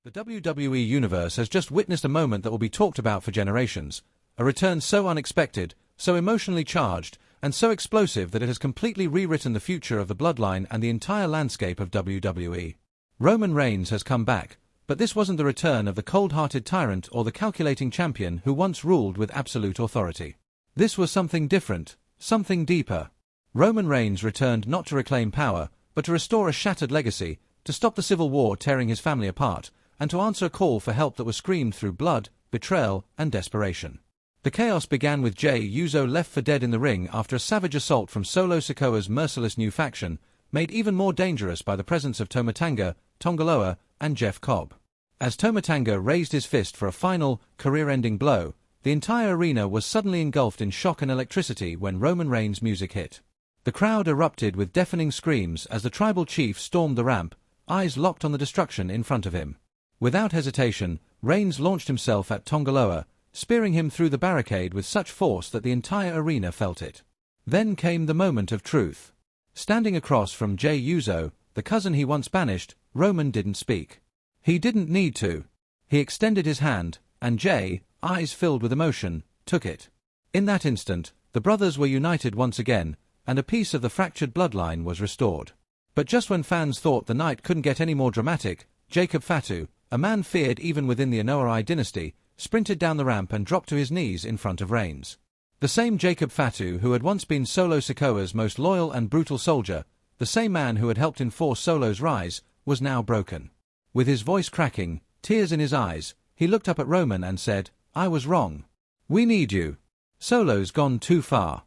The WWE Universe has just witnessed a moment that will be talked about for generations. A return so unexpected, so emotionally charged, and so explosive that it has completely rewritten the future of the Bloodline and the entire landscape of WWE. Roman Reigns has come back, but this wasn't the return of the cold-hearted tyrant or the calculating champion who once ruled with absolute authority. This was something different, something deeper. Roman Reigns returned not to reclaim power, but to restore a shattered legacy, to stop the civil war tearing his family apart, and to answer a call for help that was screamed through blood, betrayal, and desperation. The chaos began with Jey Uso left for dead in the ring after a savage assault from Solo Sikoa's merciless new faction, made even more dangerous by the presence of Tama Tonga, Loa, and Jeff Cobb. As Tama Tonga raised his fist for a final, career-ending blow, the entire arena was suddenly engulfed in shock and electricity when Roman Reigns' music hit. The crowd erupted with deafening screams as the tribal chief stormed the ramp, eyes locked on the destruction in front of him. Without hesitation, Reigns launched himself at Loa, spearing him through the barricade with such force that the entire arena felt it. Then came the moment of truth. Standing across from Jey Uso, the cousin he once banished, Roman didn't speak. He didn't need to. He extended his hand, and Jey, eyes filled with emotion, took it. In that instant, the brothers were united once again, and a piece of the fractured bloodline was restored. But just when fans thought the night couldn't get any more dramatic, Jacob Fatu, a man feared even within the Anoa'i dynasty, sprinted down the ramp and dropped to his knees in front of Reigns. The same Jacob Fatu who had once been Solo Sikoa's most loyal and brutal soldier, the same man who had helped enforce Solo's rise, was now broken. With his voice cracking, tears in his eyes, he looked up at Roman and said, "I was wrong. We need you. Solo's gone too far."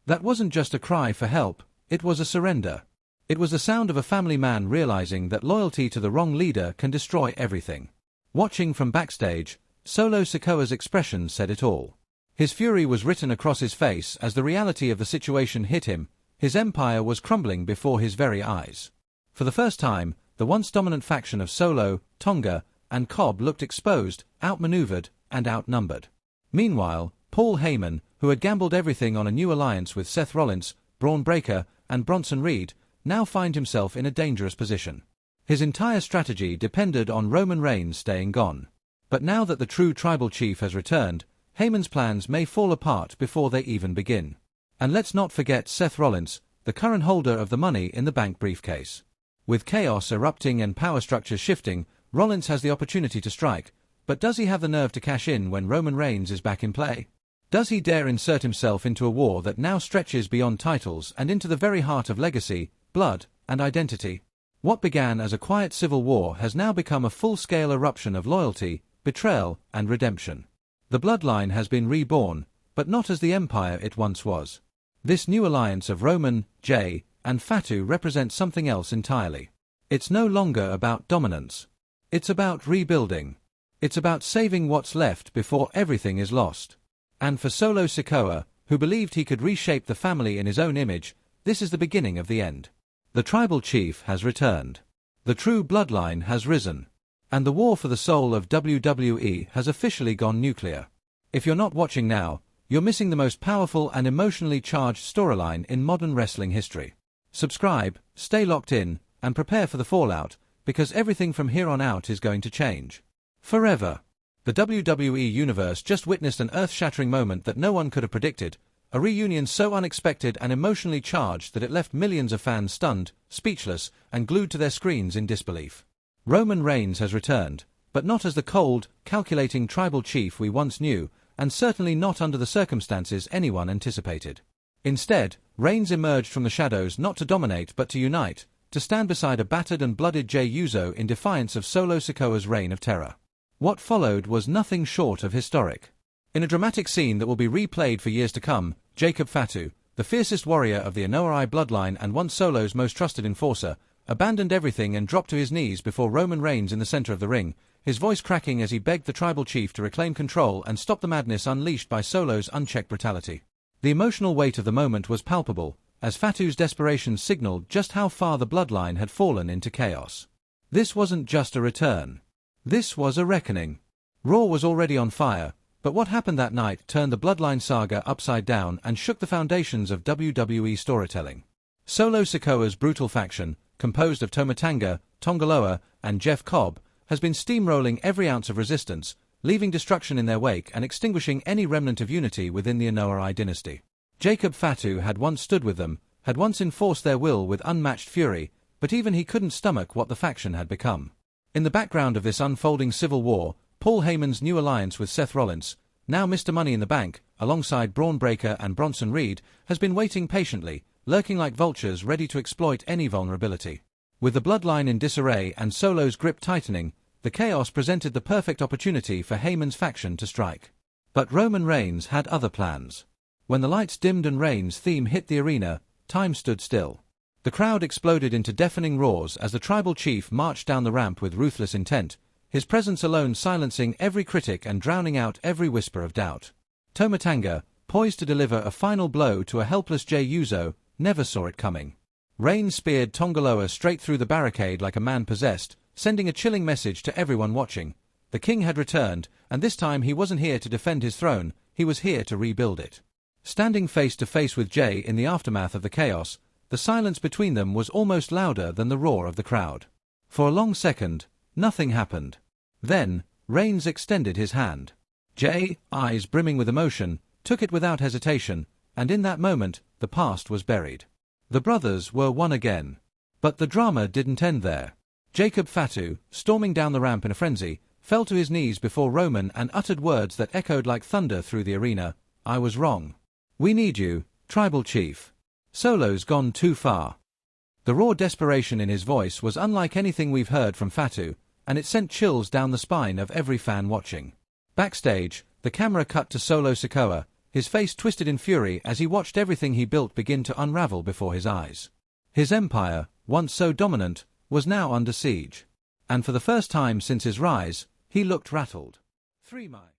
That wasn't just a cry for help, it was a surrender. It was the sound of a family man realizing that loyalty to the wrong leader can destroy everything. Watching from backstage, Solo Sikoa's expression said it all. His fury was written across his face as the reality of the situation hit him. His empire was crumbling before his very eyes. For the first time, the once dominant faction of Solo, Tonga, and Cobb looked exposed, outmaneuvered, and outnumbered. Meanwhile, Paul Heyman, who had gambled everything on a new alliance with Seth Rollins, Braun Breaker, and Bronson Reed, now found himself in a dangerous position. His entire strategy depended on Roman Reigns staying gone. But now that the true tribal chief has returned, Heyman's plans may fall apart before they even begin. And let's not forget Seth Rollins, the current holder of the Money in the Bank briefcase. With chaos erupting and power structures shifting, Rollins has the opportunity to strike, but does he have the nerve to cash in when Roman Reigns is back in play? Does he dare insert himself into a war that now stretches beyond titles and into the very heart of legacy, blood, and identity? What began as a quiet civil war has now become a full-scale eruption of loyalty, betrayal, and redemption. The bloodline has been reborn, but not as the empire it once was. This new alliance of Roman, Jey, and Fatu represents something else entirely. It's no longer about dominance. It's about rebuilding. It's about saving what's left before everything is lost. And for Solo Sikoa, who believed he could reshape the family in his own image, this is the beginning of the end. The tribal chief has returned. The true bloodline has risen. And the war for the soul of WWE has officially gone nuclear. If you're not watching now, you're missing the most powerful and emotionally charged storyline in modern wrestling history. Subscribe, stay locked in, and prepare for the fallout, because everything from here on out is going to change. Forever. The WWE Universe just witnessed an earth-shattering moment that no one could have predicted, a reunion so unexpected and emotionally charged that it left millions of fans stunned, speechless, and glued to their screens in disbelief. Roman Reigns has returned, but not as the cold, calculating tribal chief we once knew, and certainly not under the circumstances anyone anticipated. Instead, Reigns emerged from the shadows not to dominate but to unite, to stand beside a battered and blooded Jey Uso in defiance of Solo Sikoa's reign of terror. What followed was nothing short of historic. In a dramatic scene that will be replayed for years to come, Jacob Fatu, the fiercest warrior of the Anoa'i bloodline and once Solo's most trusted enforcer, abandoned everything and dropped to his knees before Roman Reigns in the center of the ring, his voice cracking as he begged the tribal chief to reclaim control and stop the madness unleashed by Solo's unchecked brutality. The emotional weight of the moment was palpable, as Fatu's desperation signaled just how far the bloodline had fallen into chaos. This wasn't just a return. This was a reckoning. Raw was already on fire, but what happened that night turned the bloodline saga upside down and shook the foundations of WWE storytelling. Solo Sikoa's brutal faction, composed of Tama Tonga, Loa, and Jeff Cobb, has been steamrolling every ounce of resistance, leaving destruction in their wake and extinguishing any remnant of unity within the Anoa'i dynasty. Jacob Fatu had once stood with them, had once enforced their will with unmatched fury, but even he couldn't stomach what the faction had become. In the background of this unfolding civil war, Paul Heyman's new alliance with Seth Rollins, now Mr. Money in the Bank, alongside Braun Breaker and Bronson Reed, has been waiting patiently, lurking like vultures ready to exploit any vulnerability. With the bloodline in disarray and Solo's grip tightening, the chaos presented the perfect opportunity for Heyman's faction to strike. But Roman Reigns had other plans. When the lights dimmed and Reigns' theme hit the arena, time stood still. The crowd exploded into deafening roars as the tribal chief marched down the ramp with ruthless intent, his presence alone silencing every critic and drowning out every whisper of doubt. Tama Tonga, poised to deliver a final blow to a helpless Jey Uso, never saw it coming. Reigns speared Tongaloa straight through the barricade like a man possessed, sending a chilling message to everyone watching. The king had returned, and this time he wasn't here to defend his throne, he was here to rebuild it. Standing face to face with Jey in the aftermath of the chaos, the silence between them was almost louder than the roar of the crowd. For a long second, nothing happened. Then, Reigns extended his hand. Jey, eyes brimming with emotion, took it without hesitation, and in that moment, the past was buried. The brothers were one again. But the drama didn't end there. Jacob Fatu, storming down the ramp in a frenzy, fell to his knees before Roman and uttered words that echoed like thunder through the arena. "I was wrong. We need you, tribal chief. Solo's gone too far." The raw desperation in his voice was unlike anything we've heard from Fatu, and it sent chills down the spine of every fan watching. Backstage, the camera cut to Solo Sikoa, his face twisted in fury as he watched everything he built begin to unravel before his eyes. His empire, once so dominant, was now under siege. And for the first time since his rise, he looked rattled. 3 My